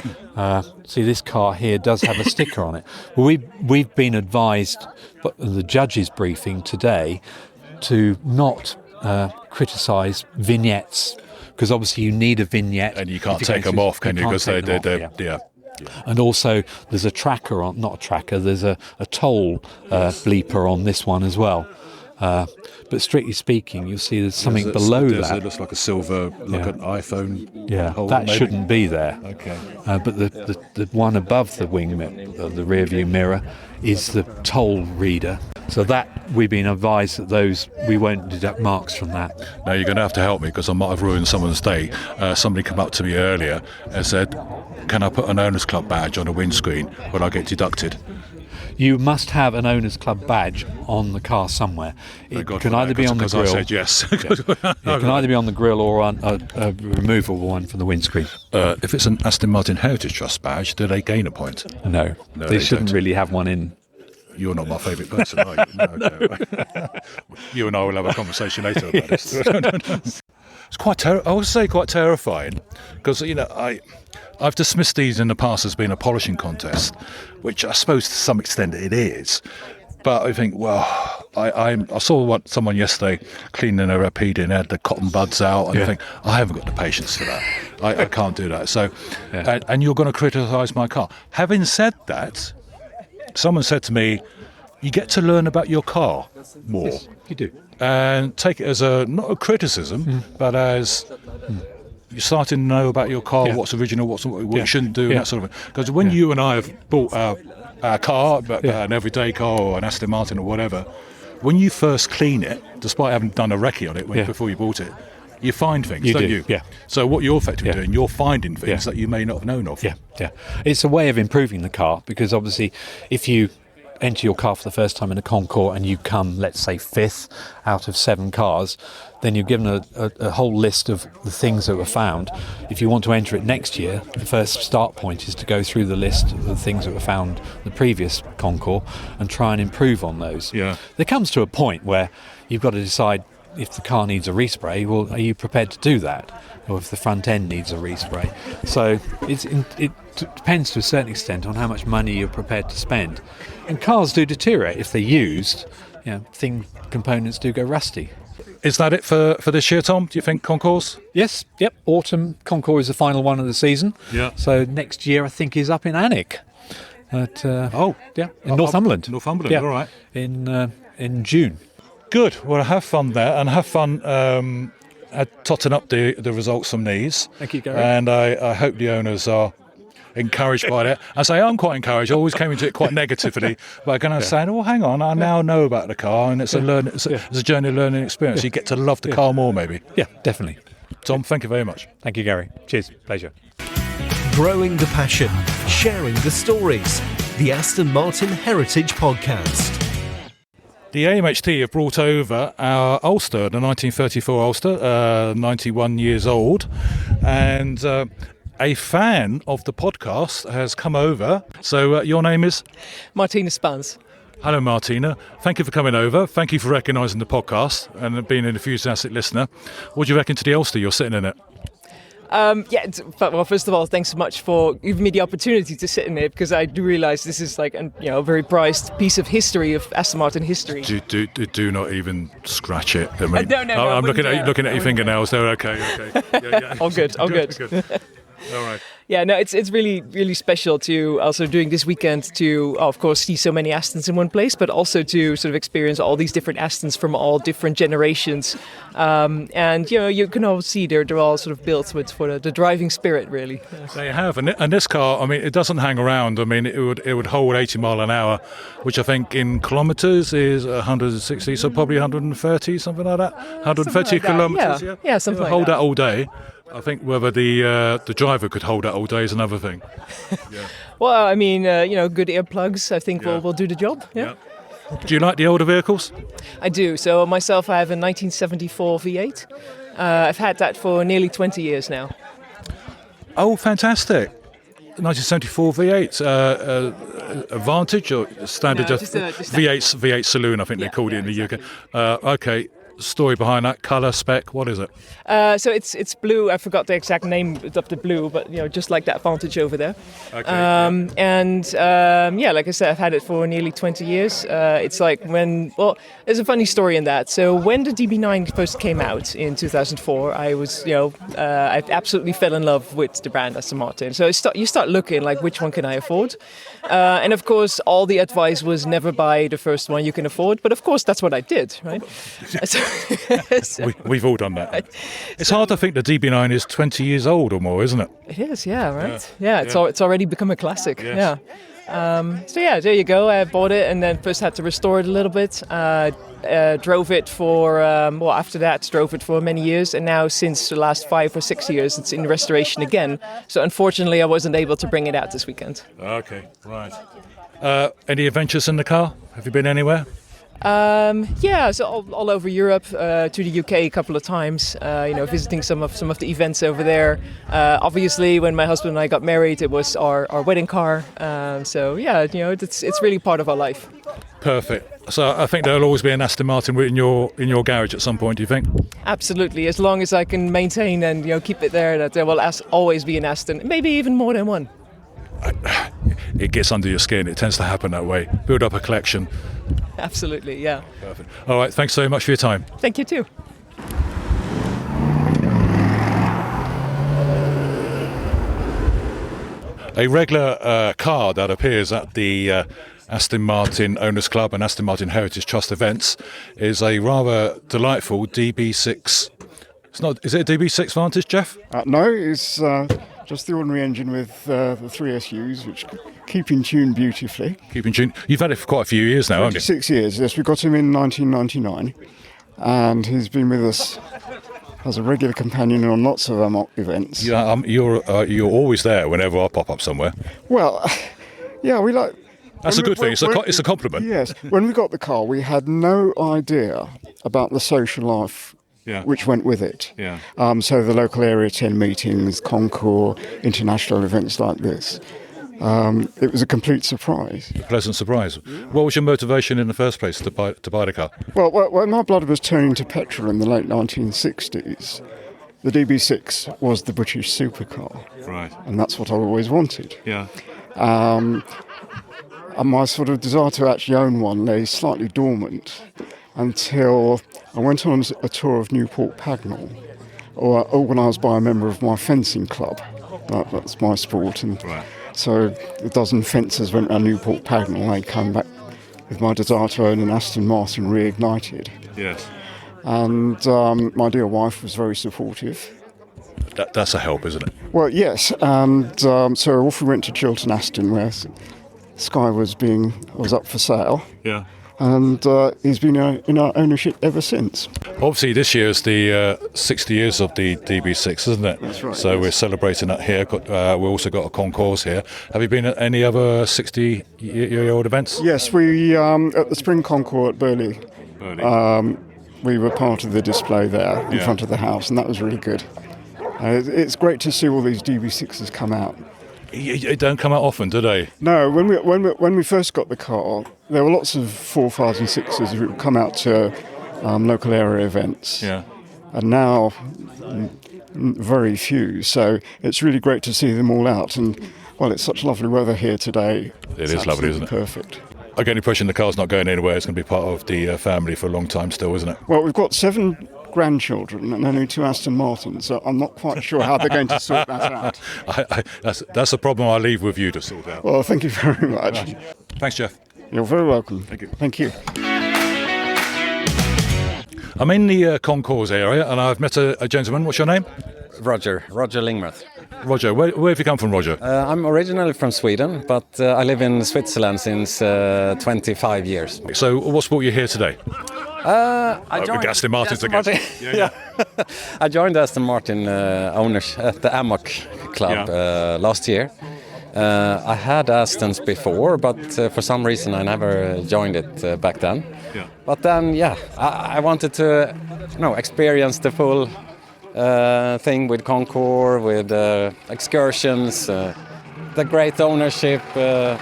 See, this car here does have a sticker on it. Well, we've been advised, but the judge's briefing today, to not criticise vignettes, because obviously you need a vignette. And you can't take them off, can you? Because they're. And also there's a tracker on, not a tracker, there's a toll bleeper on this one as well. But strictly speaking, you'll see there's something below that. It looks like a silver, like an iPhone. Yeah, that shouldn't be there. Okay. But the one above the wing, the rear view mirror, is the toll reader. So that we've been advised that we won't deduct marks from that. Now you're going to have to help me, because I might have ruined someone's day. Somebody came up to me earlier and said, "Can I put an Owners Club badge on a windscreen when I get deducted?" You must have an Owners Club badge on the car somewhere. It can either be on the grille. I said yes. It can either be on the grille or on a removable one from the windscreen. If it's an Aston Martin Heritage Trust badge, do they gain a point? No, they shouldn't really have one in. You're not my favourite person, are you? No, okay. You and I will have a conversation later about this. It's quite I would say quite terrifying, because I've dismissed these in the past as being a polishing contest, which I suppose to some extent it is. But I think, well, I saw someone yesterday cleaning a Rapide and had the cotton buds out, and I think, I haven't got the patience for that. I can't do that. So, and you're going to criticise my car. Having said that, someone said to me, you get to learn about your car more. Yes, you do. And take it as not a criticism, but as you're starting to know about your car, what's original, what you shouldn't do, and that sort of thing. Because when you and I have bought our car, an everyday car or an Aston Martin or whatever, when you first clean it, despite having done a recce on it before you bought it, you find things, don't you? Yeah. So what you're effectively doing, you're finding things that you may not have known of. Yeah. It's a way of improving the car, because obviously if you enter your car for the first time in a concours and you come, let's say, 5th out of 7 cars, then you're given a whole list of the things that were found. If you want to enter it next year, the first start point is to go through the list of the things that were found the previous concours and try and improve on those. Yeah. There comes to a point where you've got to decide, if the car needs a respray, well, are you prepared to do that? Or if the front end needs a respray. So it depends to a certain extent on how much money you're prepared to spend. And cars do deteriorate if they're used. Components do go rusty. Is that it for this year, Tom? Do you think concours? Yes. Yep. Autumn concours is the final one of the season. Yeah. So next year I think is up in AMHT. In Northumberland. Northumberland. Yeah. All right. In June. Good. Well, have fun there, and have fun totting up the results from these. Thank you, Gary. And I hope the owners are encouraged by that. I say I'm quite encouraged. I always came into it quite negatively, but I'm going to say, oh, hang on, I now know about the car, and it's a journey learning experience. You get to love the car more, maybe. Yeah, definitely. Tom, thank you very much. Thank you, Gary. Cheers. Pleasure. Growing the passion, sharing the stories. The Aston Martin Heritage Podcast. The AMHT have brought over our Ulster, the 1934 Ulster, 91 years old, and a fan of the podcast has come over. So your name is? Martina Spans. Hello, Martina. Thank you for coming over. Thank you for recognising the podcast and being an enthusiastic listener. What do you reckon to the Ulster? You're sitting in it. Well, first of all, thanks so much for giving me the opportunity to sit in it, because I do realise this is like a very prized piece of history, of Aston Martin history. Do not even scratch it. I mean, no, I'm looking at your fingernails. They're okay. Yeah. All good. All right. Yeah, no, it's really, really special to also doing this weekend to, of course, see so many Astons in one place, but also to sort of experience all these different Astons from all different generations. And, you can all see they're all sort of built for the driving spirit, really. They have. And this car, I mean, it doesn't hang around. I mean, it would hold 80 mile an hour, which I think in kilometres is 160, so probably 130, something like that. 130 like kilometres, that. Yeah, something like hold that all day. I think whether the driver could hold that all day is another thing. Yeah. Well, I mean, good earplugs, I think will do the job. Yeah. Do you like the older vehicles? I do. So myself, I have a 1974 V8. I've had that for nearly 20 years now. Oh, fantastic. 1974 V8, Advantage or standard? No, just a V8 Saloon, I think they called it in the UK. Okay, story behind that, colour, spec, what is it? So it's blue. I forgot the exact name of the blue, but just like that Vantage over there. Okay. And like I said, I've had it for nearly 20 years. It's like there's a funny story in that. So when the DB9 first came out in 2004, I was, I absolutely fell in love with the brand Aston Martin. So you start looking like, which one can I afford? And of course, all the advice was never buy the first one you can afford. But of course, that's what I did, right? We've all done that. It's hard to think the DB9 is 20 years old or more, isn't it? It is, yeah, right? Yeah, it's already become a classic, yeah. There you go. I bought it and then first had to restore it a little bit. Drove it for, after that, drove it for many years. And now since the last 5 or 6 years, it's in restoration again. So unfortunately, I wasn't able to bring it out this weekend. Okay, right. Any adventures in the car? Have you been anywhere? So all over Europe, to the UK a couple of times, visiting some of the events over there. Obviously, when my husband and I got married, it was our wedding car. It's really part of our life. Perfect. So I think there'll always be an Aston Martin in your garage at some point, do you think? Absolutely. As long as I can maintain and keep it there, that there will always be an Aston, maybe even more than one. It gets under your skin. It tends to happen that way. Build up a collection. Absolutely, yeah. Perfect. All right, thanks so much for your time. Thank you too. A regular car that appears at the Aston Martin Owners Club and Aston Martin Heritage Trust events is a rather delightful DB6. Is it a DB6 Vantage, Jeff? No, it's just the ordinary engine with the 3 SUs, which keep in tune beautifully. Keep in tune. You've had it for quite a few years now, haven't you? 6 years, yes. We got him in 1999, and he's been with us as a regular companion on lots of AMOC events. Yeah, you're always there whenever I pop up somewhere. Well, yeah, we like... That's a good thing. It's a compliment. Yes. When we got the car, we had no idea about the social life which went with it. Yeah. So the local area 10 meetings, Concours, international events like this. It was a complete surprise. A pleasant surprise. What was your motivation in the first place to buy the car? Well, when my blood was turning to petrol in the late 1960s, the DB6 was the British supercar. Right. And that's what I always wanted. Yeah. And my sort of desire to actually own one lay slightly dormant until I went on a tour of Newport Pagnell, organised by a member of my fencing club. That's my sport. And so a dozen fencers went around Newport Pagnell. They came back with my desire to own an Aston Martin reignited. Yes. And my dear wife was very supportive. That's a help, isn't it? Well, yes. And so off we went to Chiltern Aston, where Sky was up for sale. Yeah. And he's been in our ownership ever since. Obviously, this year is the 60 years of the DB6, isn't it? That's right. So we're celebrating that here. We've also got a concourse here. Have you been at any other 60-year-old events? Yes, we at the Spring Concours at Burley. We were part of the display there in front of the house, and that was really good. It's great to see all these DB6s come out. They don't come out often, do they? No, when we first got the car, there were lots of 4, 5s and 6s who would come out to local area events. Yeah. And now, very few. So it's really great to see them all out. And, well, it's such lovely weather here today. It is lovely, isn't it? Perfect. I get the impression the car's not going anywhere. It's going to be part of the family for a long time still, isn't it? Well, we've got 7 grandchildren and only 2 Aston Martins, so I'm not quite sure how they're going to sort that out. That's a problem I leave with you to sort out. Well, thank you very much. Thanks, Jeff. You're very welcome. Thank you. Thank you. I'm in the concours area and I've met a gentleman. What's your name? Roger Lingmuth. Roger, where have you come from, Roger? I'm originally from Sweden, but I live in Switzerland since 25 years. So what's brought you here today? I with joined Aston Martins Aston again. Martin. Yeah. I joined Aston Martin owners at the AMOC Club last year. I had Astons before, but for some reason I never joined it back then. Yeah. But then, I wanted to, experience the full thing with Concours, with excursions, the great ownership, and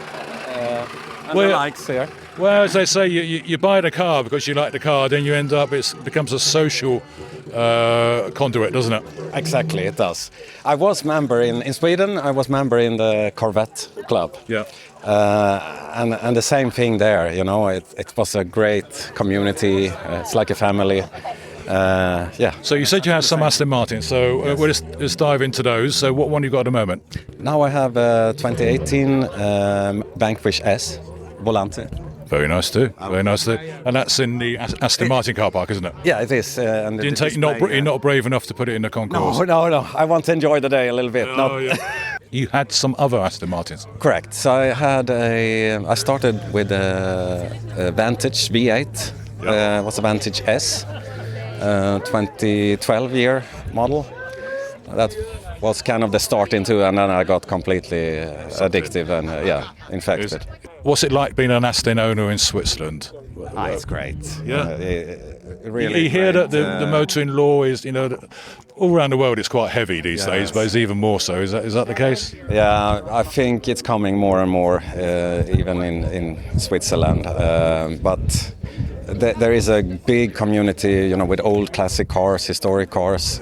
the likes here. Well, as they say, you buy the car because you like the car, then you end up, it becomes a social conduit, doesn't it? Exactly, it does. I was member in Sweden, I was member in the Corvette Club. Yeah. And the same thing there, it was a great community, it's like a family. So you said you had some Aston Martin, so we'll just dive into those. So what one you got at the moment? Now I have 2018 Vanquish S Volante. Very nice too. Very nice too. And that's in the Aston Martin car park, isn't it? Yeah, it is. And you're not brave enough to put it in the Concours? No. I want to enjoy the day a little bit. You had some other Aston Martins? Correct. So I started with a Vantage V8. It was a Vantage S, 2012 year model. That was kind of the start into, and then I got completely addictive and infected. What's it like being an Aston owner in Switzerland? It's great. Yeah. Really you hear great. that the motoring law is, all around the world it's quite heavy these days, but it's even more so. Is that the case? Yeah, I think it's coming more and more, even in Switzerland. But there is a big community, with old classic cars, historic cars.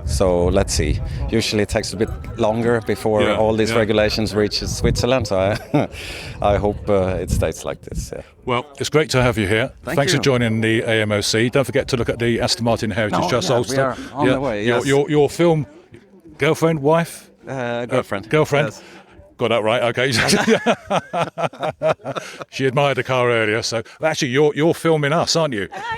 So let's see. Usually it takes a bit longer before all these regulations reach Switzerland. So I hope it stays like this. Yeah. Well, it's great to have you here. Thanks for joining the AMOC. Don't forget to look at the Aston Martin Heritage Trust Ulster. We are on the way. Yes. Your film, girlfriend, wife, girlfriend. Girlfriend. Yes. Got that right, okay. She admired the car earlier, so actually you're filming us, aren't you? I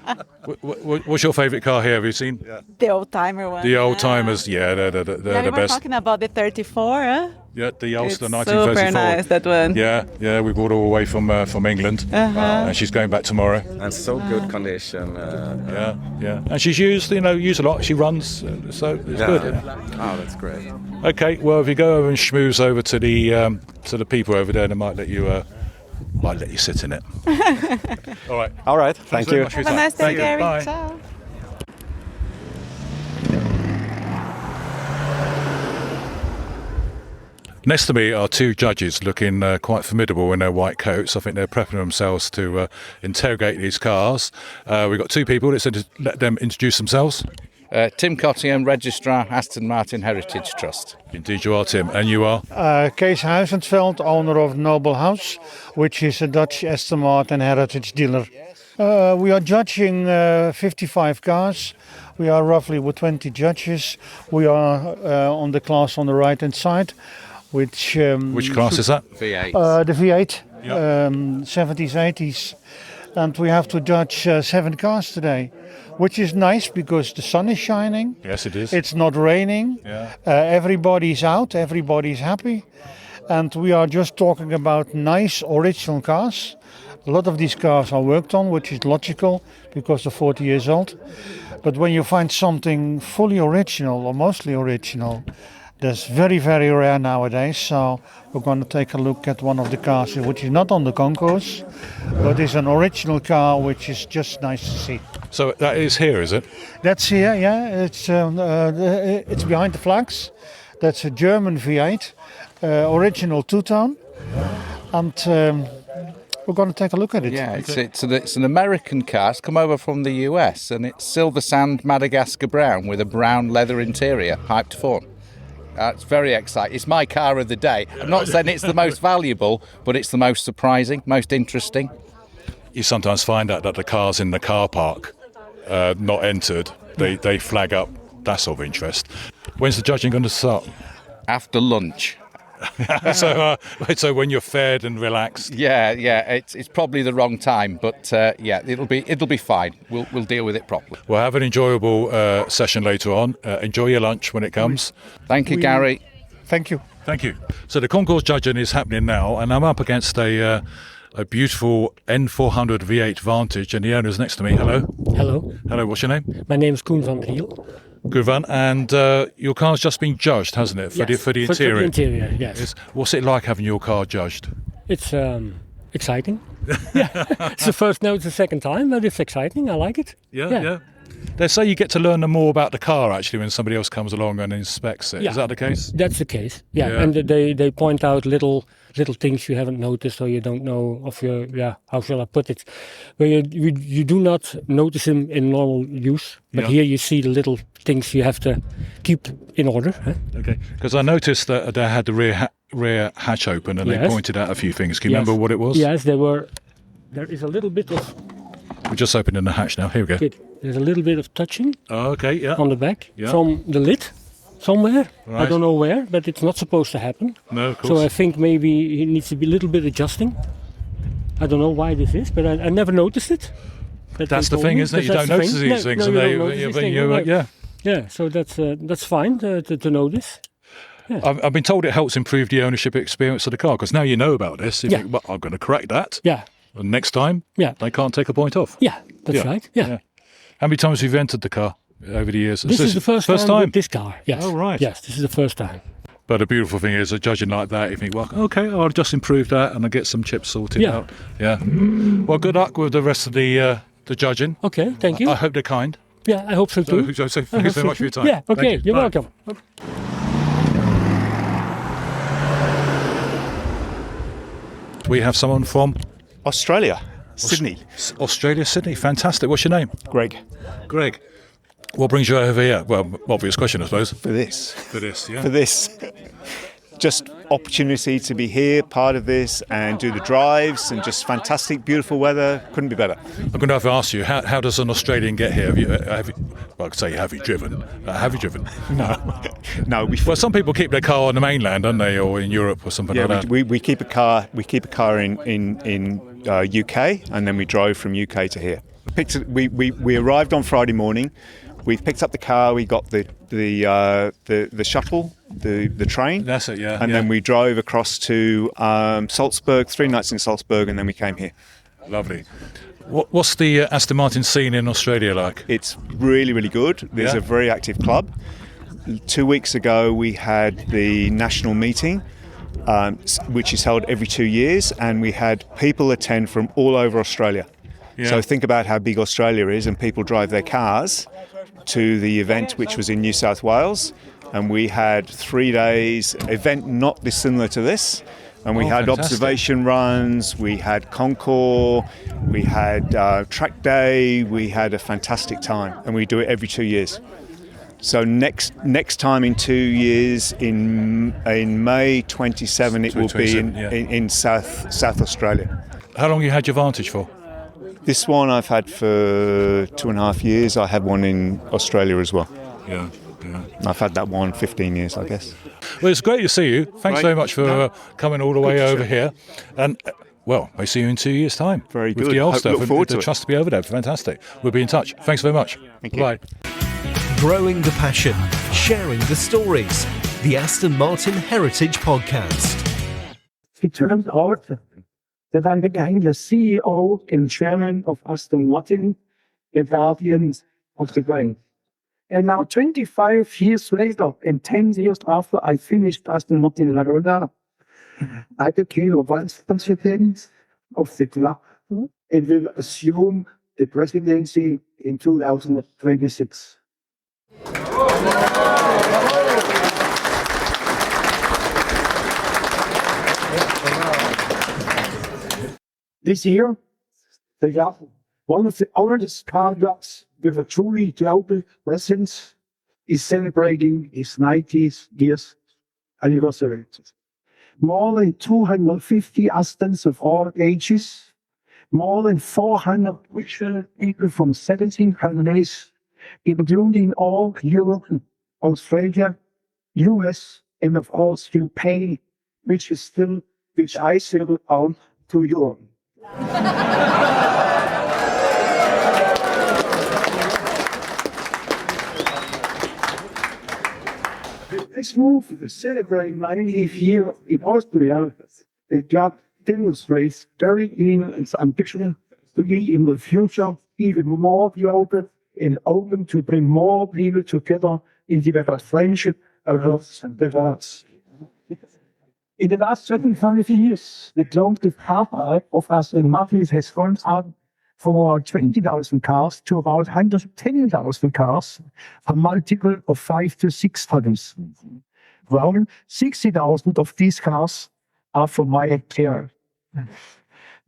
am. What's your favourite car here? Have you seen? The old timer one. The old timers, they're the we're best. Talking about the 34, huh? Yeah, the Ulster It's 1934. super nice, that one. Yeah, we brought her away from England, and she's going back tomorrow. And so good condition. Yeah, and she's used a lot. She runs, so it's good. Oh, that's great. Okay, well, if you go over and schmooze over to the people over there, they might let you sit in it. All right. Thank you. Have a nice day, Gary. Bye. Ciao. Next to me are two judges looking quite formidable in their white coats. I think they're prepping themselves to interrogate these cars. We've got two people. Let's let them introduce themselves. Tim Cottingham, Registrar, Aston Martin Heritage Trust. Indeed you are, Tim. And you are? Kees Huizenveld, owner of Noble House, which is a Dutch Aston Martin heritage dealer. We are judging 55 cars. We are roughly with 20 judges. We are on the class on the right-hand side. Which class is that? V8. The V8, 70s, 80s. And we have to judge 7 cars today, which is nice because the sun is shining. Yes, it is. It's not raining. Yeah. Everybody's out. Everybody's happy. And we are just talking about nice original cars. A lot of these cars are worked on, which is logical because they're 40 years old. But when you find something fully original or mostly original, that's very, very rare nowadays. So we're going to take a look at one of the cars which is not on the concourse, but is an original car which is just nice to see. So that is here, is it? That's here, yeah. It's behind the flags. That's a German V8, original two-tone. And we're going to take a look at it. Yeah, it's an American car. It's come over from the US, and it's silver sand Madagascar brown with a brown leather interior, piped form. It's very exciting. It's my car of the day. I'm not saying it's the most valuable, but it's the most surprising, most interesting. You sometimes find out that the cars in the car park not entered, they flag up. That's of interest. When's the judging going to start? After lunch. So when you're fed and relaxed. Yeah. It's probably the wrong time, but it'll be fine. We'll deal with it properly. We'll have an enjoyable session later on. Enjoy your lunch when it comes. Thank you, Gary. Thank you. Thank you. So the concours judging is happening now, and I'm up against a a beautiful N400 V8 Vantage, and the owner's next to me. Hello. Hello. Hello, what's your name? My name is Koen van Riel. Good van, and your car's just been judged, hasn't it, for Yes, the interior? For the interior, yes. What's it like having your car judged? It's exciting. Yeah, it's the second time, but it's exciting. I like it. Yeah. They say you get to learn more about the car actually when somebody else comes along and inspects it. Yeah. Is that the case? That's the case. Yeah, and they point out little things you haven't noticed or you don't know of your how shall I put it? Where you do not notice them in normal use, but here you see the little things you have to keep in order. Huh? Okay, because I noticed that they had the rear hatch open and they pointed out a few things. Can you remember what it was? Yes, there is a little bit of. We're just opening the hatch now. Here we go. Good. There's a little bit of touching. Oh, okay, yeah. On the back from the lid somewhere. Right. I don't know where, but it's not supposed to happen. No, of course. So I think maybe it needs to be a little bit adjusting. I don't know why this is, but I never noticed it. That's the thing, isn't it? You don't notice these things. Yeah, so that's fine to notice. Yeah. I've been told it helps improve the ownership experience of the car, because now you know about this. You think, well, I'm going to correct that. Yeah. And next time, they can't take a point off. Yeah, that's right. Yeah. How many times have you entered the car over the years? This is the first time with this car. Yes. Oh, right. Yes, this is the first time. But the beautiful thing is, judging like that, you think, well, okay, I'll just improve that and I'll get some chips sorted out. Yeah. Well, good luck with the rest of the judging. Okay, thank you. I hope they're kind. Yeah, I hope so too. So thank you so much for your time. Yeah, okay, you're Bye. welcome. We have someone from Australia, Sydney. Australia, Sydney. Fantastic. What's your name? Greg. Greg. What brings you over here? Well, obvious question, I suppose. For this. For this, yeah. For this. Just opportunity to be here, part of this, and do the drives, and just fantastic, beautiful weather. Couldn't be better. I'm going to have to ask you, how does an Australian get here? Have you driven? Have you driven? No. No. Well, some people keep their car on the mainland, don't they, or in Europe or something like that? We keep a car. We keep a car in UK, and then we drove from UK to here. We arrived on Friday morning. We picked up the car. We got the shuttle, the train. That's it, yeah. And then we drove across to Salzburg. 3 nights in Salzburg, and then we came here. Lovely. What's the Aston Martin scene in Australia like? It's really, really good. There's a very active club. 2 weeks ago, we had the national meeting, which is held every 2 years, and we had people attend from all over Australia. Yeah. So think about how big Australia is, and people drive their cars to the event, which was in New South Wales, and we had 3 days event not dissimilar to this, and we had fantastic. observation runs, we had concours, we had track day, we had a fantastic time, and we do it every 2 years. So next time in 2 years, in May 27, it will be in South Australia. How long you had your Vantage for? This one I've had for 2.5 years. I had one in Australia as well. Yeah. I've had that one 15 years, I guess. Well, it's great to see you. Thanks very much for coming all the way over here. And, may see you in 2 years' time. Very good. With the Ulster. Look forward to it. Trust to be over there. Fantastic. We'll be in touch. Thanks very much. Thank you. Bye. Growing the passion, sharing the stories. The Aston Martin Heritage Podcast. It turned out that I became the CEO and chairman of Aston Martin, the guardians of the brand. And now 25 years later, and 10 years after I finished Aston Martin Laguna, I became a vice president of the club and will assume the presidency in 2026. This year, they have one of the oldest car clubs with a truly global presence is celebrating its 90th years anniversary. More than 250 Astons of all ages, more than 400 people from 17 countries, including all Europe, Australia, US, and of course UK, which I still own to Europe. Let's move to celebrate my 90th year in Austria. The club demonstrates very keen its ambition to be in the future even more global and open to bring more people together in developed friendship across the world. In the last 25 years, the global car park of Aston Martin has gone up from about 20,000 cars to about 110,000 cars, a multiple of 5 to 6 times. Around 60,000 of these cars are from my era.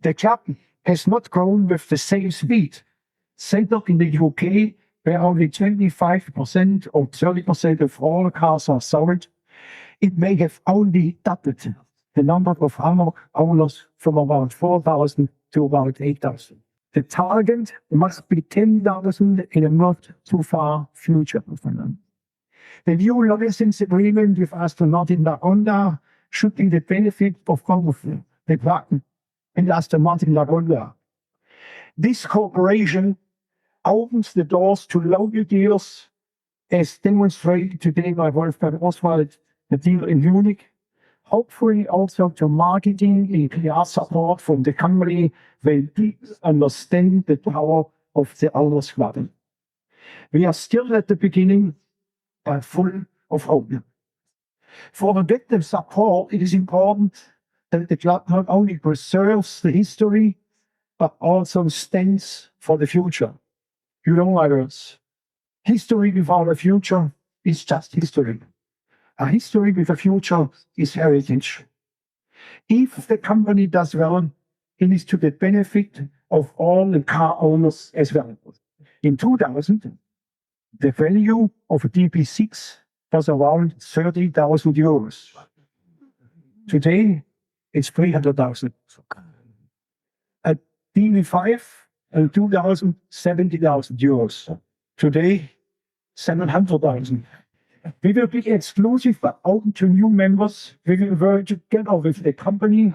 The club has not grown with the same speed. Set up in the UK, where only 25% or 30% of all cars are sold, it may have only doubled the number of AMOC owners from about 4,000 to about 8,000. The target must be 10,000 in a not too far future. The new license agreement with Aston Martin Lagonda should be the benefit of both the Wagen and Aston Martin Lagonda. This cooperation opens the doors to local dealers, as demonstrated today by Wolfgang Oswald, the dealer in Munich. Hopefully also to marketing and PR support from the company when people understand the power of the owners club. We are still at the beginning, but full of hope. For effective support, it is important that the club not only preserves the history, but also stands for the future. You know, my words. History without a future is just history. A history with a future is heritage. If the company does well, it is to the benefit of all the car owners as well. In 2000, the value of a DB6 was around 30,000 euros. Today, it's 300,000. A DB5 in 2000, 70,000 euros. Today, 700,000. We will be exclusive but open to new members. We will work together with the company,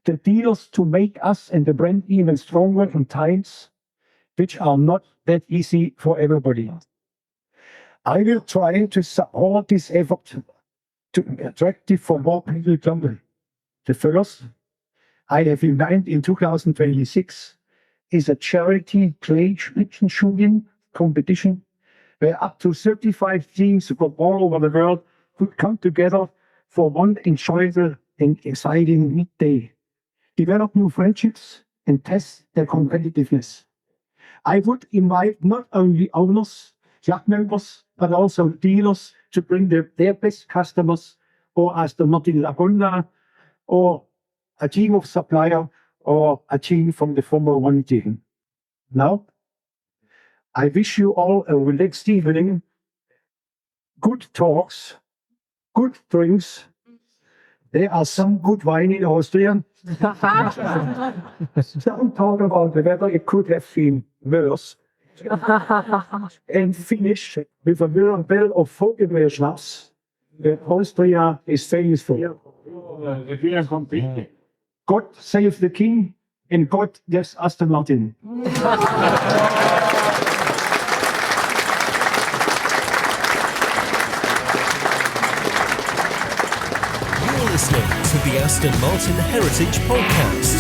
the dealers, to make us and the brand even stronger in times which are not that easy for everybody. I will try to support this effort to be attractive for more people globally. The first I have in mind in 2026 is a charity play shooting competition where up to 35 teams from all over the world could come together for one enjoyable and exciting midday, develop new friendships, and test their competitiveness. I would invite not only owners, club members, but also dealers to bring their best customers, or Aston Martin Lagonda, or a team of supplier, or a team from the Formula 1 team. Now, I wish you all a relaxed evening, good talks, good drinks. There are some good wine in Austria. Don't talk about the weather, it could have been worse. And finish with a little bit of Vogelbeer Schnaps that Austria is famous for. God save the king, and God bless Aston Martin. Listening to the Aston Martin Heritage Podcast.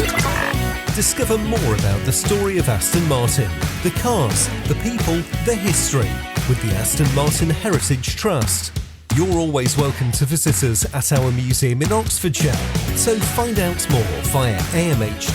Discover more about the story of Aston Martin, the cars, the people, the history with the Aston Martin Heritage Trust. You're always welcome to visit us at our museum in Oxfordshire, so find out more via amht.org.uk.